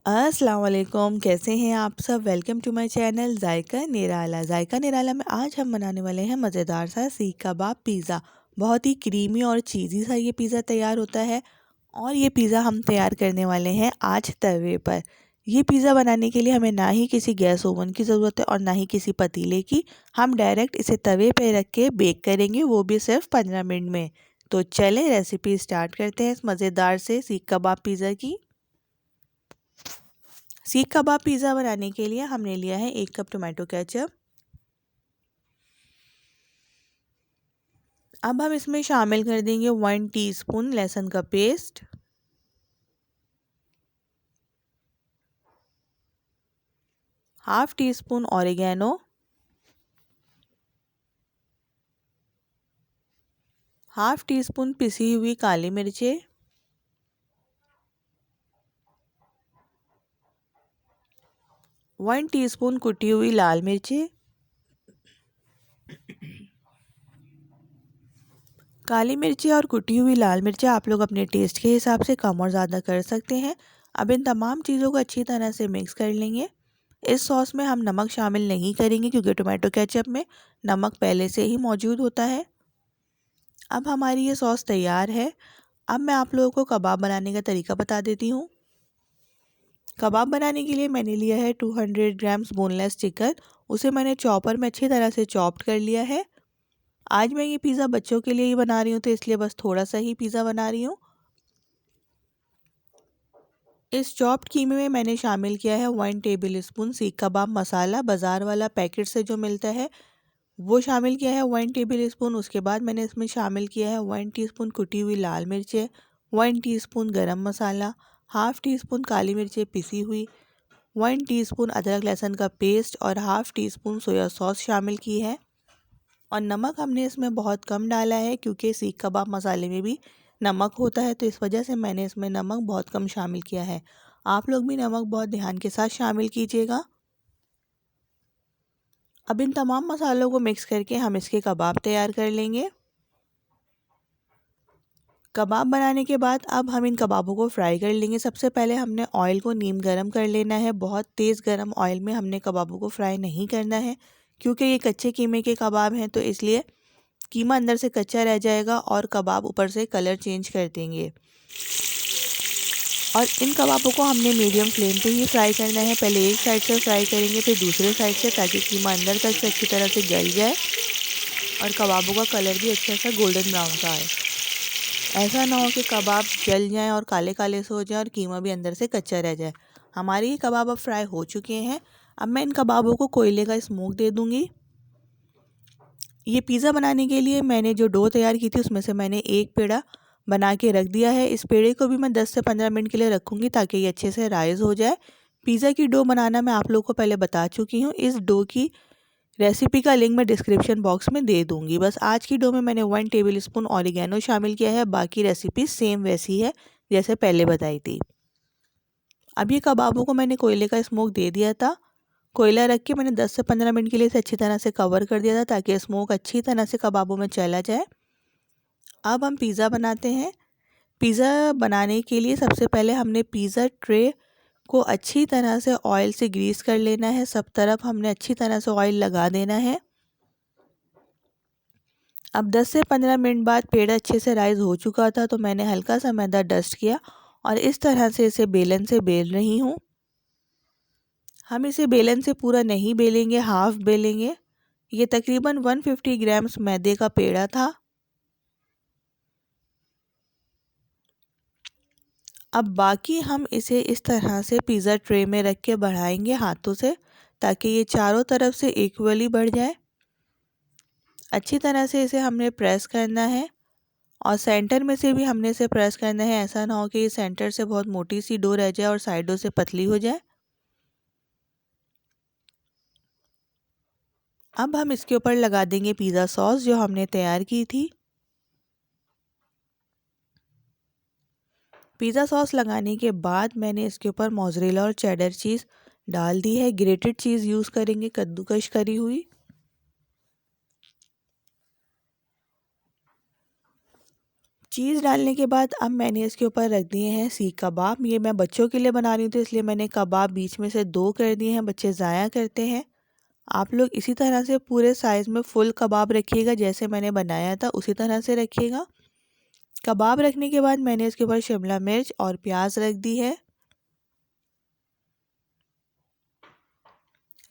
अस्सलाम वालेकुम, कैसे हैं आप सब। वेलकम टू माय चैनल जायका निराला। जायका निराला में आज हम बनाने वाले हैं मज़ेदार सा सीख कबाब पिज़्ज़ा। बहुत ही क्रीमी और चीज़ी सा ये पिज़्ज़ा तैयार होता है और ये पिज़्ज़ा हम तैयार करने वाले हैं आज तवे पर। ये पिज़्ज़ा बनाने के लिए हमें ना ही किसी गैस ओवन की ज़रूरत है और ना ही किसी पतीले की। हम डायरेक्ट इसे तवे पर रख के बेक करेंगे, वो भी सिर्फ 15 मिनट में। तो चलें रेसिपी स्टार्ट करते हैं इस मज़ेदार से सीख कबाब पिज़्ज़ा की। सीख कबाब पिज़्ज़ा बनाने के लिए हमने लिया है 1 कप टोमेटो केचप। अब हम इसमें शामिल कर देंगे 1 टीस्पून लहसुन का paste, half tea spoon oregano, half tea spoon पिसी हुई काली मिर्चें, 1 टीस्पून कुटी हुई लाल मिर्चें, काली मिर्ची और कुटी हुई लाल मिर्चें आप लोग अपने टेस्ट के हिसाब से कम और ज़्यादा कर सकते हैं। अब इन तमाम चीज़ों को अच्छी तरह से मिक्स कर लेंगे। इस सॉस में हम नमक शामिल नहीं करेंगे क्योंकि टोमेटो केचप में नमक पहले से ही मौजूद होता है। अब हमारी ये सॉस तैयार है। अब मैं आप लोगों को कबाब बनाने का तरीका बता देती हूँ। कबाब बनाने के लिए मैंने लिया है 200 ग्राम्स बोनलेस चिकन। उसे मैंने चॉपर में अच्छी तरह से चॉप्ड कर लिया है। आज मैं ये पिज़्ज़ा बच्चों के लिए ही बना रही हूँ, तो इसलिए बस थोड़ा सा ही पिज़्ज़ा बना रही हूँ। इस चॉप्ड कीमे में मैंने शामिल किया है 1 टेबल स्पून सीख कबाब मसाला, बाज़ार वाला पैकेट से जो मिलता है वो शामिल किया है 1 टेबल स्पून। उसके बाद मैंने इसमें शामिल किया है 1 टीस्पून कुटी हुई लाल मिर्चें, 1 टीस्पून गरम मसाला, हाफ टी स्पून काली मिर्चें पिसी हुई, 1 टीस्पून अदरक लहसुन का पेस्ट और half tea spoon soya sauce शामिल की है। और नमक हमने इसमें बहुत कम डाला है क्योंकि सीख कबाब मसाले में भी नमक होता है, तो इस वजह से मैंने इसमें नमक बहुत कम शामिल किया है। आप लोग भी नमक बहुत ध्यान के साथ शामिल कीजिएगा। अब इन तमाम मसालों को मिक्स करके हम इसके कबाब तैयार कर लेंगे। कबाब बनाने के बाद अब हम इन कबाबों को फ्राई कर लेंगे। सबसे पहले हमने ऑयल को नीम गरम कर लेना है। बहुत तेज़ गरम ऑयल में हमने कबाबों को फ्राई नहीं करना है क्योंकि ये कच्चे कीमे के कबाब हैं, तो इसलिए कीमा अंदर से कच्चा रह जाएगा और कबाब ऊपर से कलर चेंज कर देंगे। और इन कबाबों को हमने मीडियम फ्लेम पे ही फ्राई करना है। पहले एक साइड से फ्राई करेंगे फिर दूसरे साइड से, ताकि कीमा अंदर तक से अच्छी तरह से गल जाए और कबाबों का कलर भी अच्छा सा गोल्डन ब्राउन का आए। ऐसा ना हो कि कबाब जल जाएं और काले काले से हो जाए और कीमा भी अंदर से कच्चा रह जाए। हमारे ये कबाब अब फ्राई हो चुके हैं। अब मैं इन कबाबों को कोयले का स्मोक दे दूँगी। ये पिज़्ज़ा बनाने के लिए मैंने जो डो तैयार की थी उसमें से मैंने एक पेड़ा बना के रख दिया है। इस पेड़े को भी मैं 10 से 15 मिनट के लिए रखूँगी ताकि ये अच्छे से राइज़ हो जाए। पिज़्ज़ा की डो बनाना मैं आप लोगों को पहले बता चुकी हूँ। इस डो की रेसिपी का लिंक मैं डिस्क्रिप्शन बॉक्स में दे दूँगी। बस आज की डो में मैंने 1 टेबल स्पून ऑरिगेनो शामिल किया है। बाकी रेसिपी सेम वैसी है जैसे पहले बताई थी। अब ये कबाबों को मैंने कोयले का स्मोक दे दिया था। कोयला रख के मैंने 10 से 15 मिनट के लिए इसे अच्छी तरह से कवर कर दिया था ताकि स्मोक अच्छी तरह से कबाबों में चला जाए। अब हम पिज़्ज़ा बनाते हैं। पिज़्ज़ा बनाने के लिए सबसे पहले हमने पिज़्ज़ा ट्रे को अच्छी तरह से ऑयल से ग्रीस कर लेना है। सब तरफ हमने अच्छी तरह से ऑयल लगा देना है। अब 10 से 15 मिनट बाद पेड़ा अच्छे से राइज़ हो चुका था, तो मैंने हल्का सा मैदा डस्ट किया और इस तरह से इसे बेलन से बेल रही हूँ। हम इसे बेलन से पूरा नहीं बेलेंगे, हाफ बेलेंगे। ये तकरीबन 150 ग्राम्स मैदे का पेड़ा था। अब बाकी हम इसे इस तरह से पिज़्ज़ा ट्रे में रख के बढ़ाएंगे हाथों से, ताकि ये चारों तरफ से इक्वली बढ़ जाए। अच्छी तरह से इसे हमने प्रेस करना है और सेंटर में से भी हमने इसे प्रेस करना है। ऐसा ना हो कि ये सेंटर से बहुत मोटी सी डो रह जाए और साइडों से पतली हो जाए। अब हम इसके ऊपर लगा देंगे पिज़्ज़ा सॉस जो हमने तैयार की थी। पिज़्ज़ा सॉस लगाने के बाद मैंने इसके ऊपर मोज़रेला और चेडर चीज़ डाल दी है। ग्रेटेड चीज़ यूज़ करेंगे, कद्दूकश करी हुई। चीज़ डालने के बाद अब मैंने इसके ऊपर रख दिए हैं सीख कबाब। ये मैं बच्चों के लिए बना रही हूँ तो इसलिए मैंने कबाब बीच में से 2 कर दिए हैं, बच्चे ज़ाया करते हैं। आप लोग इसी तरह से पूरे साइज़ में फुल कबाब रखिएगा, जैसे मैंने बनाया था उसी तरह से रखिएगा। कबाब रखने के बाद मैंने इसके ऊपर शिमला मिर्च और प्याज रख दी है।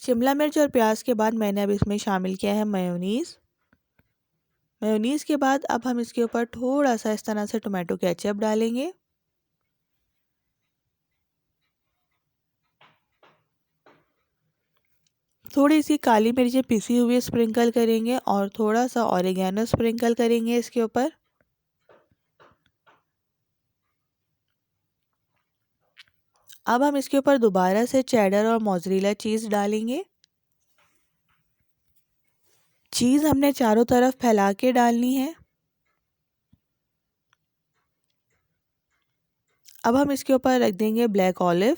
शिमला मिर्च और प्याज के बाद मैंने अब इसमें शामिल किया है मेयोनीज़। मेयोनीज़ के बाद अब हम इसके ऊपर थोड़ा सा इस तरह से टोमेटो केचप डालेंगे। थोड़ी सी काली मिर्चें पिसी हुई स्प्रिंकल करेंगे और थोड़ा सा ऑरिगेनो स्प्रिंकल करेंगे इसके ऊपर। अब हम इसके ऊपर दोबारा से चेडर और मोज़रेला चीज़ डालेंगे। चीज़ हमने चारों तरफ फैला के डालनी है। अब हम इसके ऊपर रख देंगे ब्लैक ऑलिव।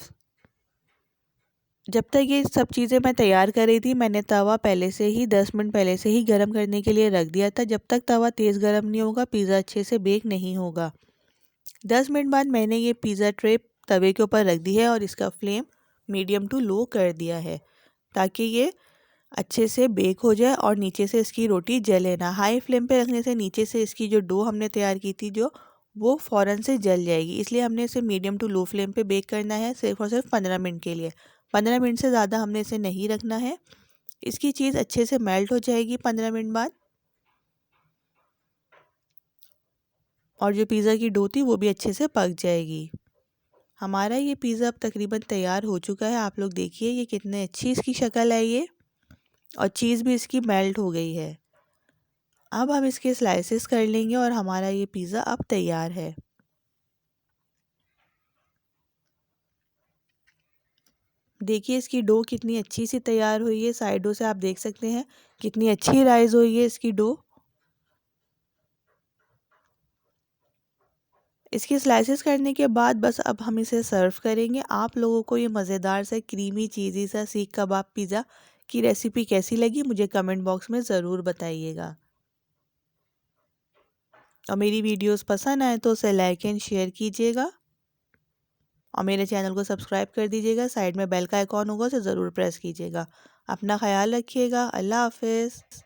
जब तक ये सब चीज़ें मैं तैयार कर रही थी, मैंने तवा पहले से ही 10 मिनट पहले से ही गर्म करने के लिए रख दिया था। जब तक तवा तेज़ गर्म नहीं होगा, पिज़्ज़ा अच्छे से बेक नहीं होगा। 10 मिनट बाद मैंने ये पिज़्ज़ा ट्रे तवे के ऊपर रख दी है और इसका फ्लेम मीडियम टू लो कर दिया है, ताकि ये अच्छे से बेक हो जाए और नीचे से इसकी रोटी जले ना। हाई फ्लेम पे रखने से नीचे से इसकी जो डो हमने तैयार की थी वो फ़ौरन से जल जाएगी, इसलिए हमने इसे मीडियम टू लो फ्लेम पे बेक करना है, सिर्फ और सिर्फ 15 मिनट के लिए। 15 मिनट से ज़्यादा हमने इसे नहीं रखना है। इसकी चीज़ अच्छे से मेल्ट हो जाएगी 15 मिनट बाद, और जो पिज़्ज़ा की डो थी वो भी अच्छे से पक जाएगी। हमारा ये पिज़्ज़ा अब तकरीबन तैयार हो चुका है। आप लोग देखिए ये कितने अच्छी इसकी शक्ल है ये, और चीज़ भी इसकी मेल्ट हो गई है। अब हम इसके स्लाइसेस कर लेंगे और हमारा ये पिज़्ज़ा अब तैयार है। देखिए इसकी डो कितनी अच्छी सी तैयार हुई है। साइडों से आप देख सकते हैं कितनी अच्छी राइज हुई है इसकी डो। इसके स्लाइसेस करने के बाद बस अब हम इसे सर्व करेंगे। आप लोगों को ये मज़ेदार सा क्रीमी चीज़ी सा सीख कबाब पिज़्ज़ा की रेसिपी कैसी लगी, मुझे कमेंट बॉक्स में ज़रूर बताइएगा। और मेरी वीडियोस पसंद आए तो उसे लाइक एंड शेयर कीजिएगा, और मेरे चैनल को सब्सक्राइब कर दीजिएगा। साइड में बेल का आइकॉन होगा, उसे ज़रूर प्रेस कीजिएगा। अपना ख्याल रखिएगा। अल्लाह हाफ़िज़।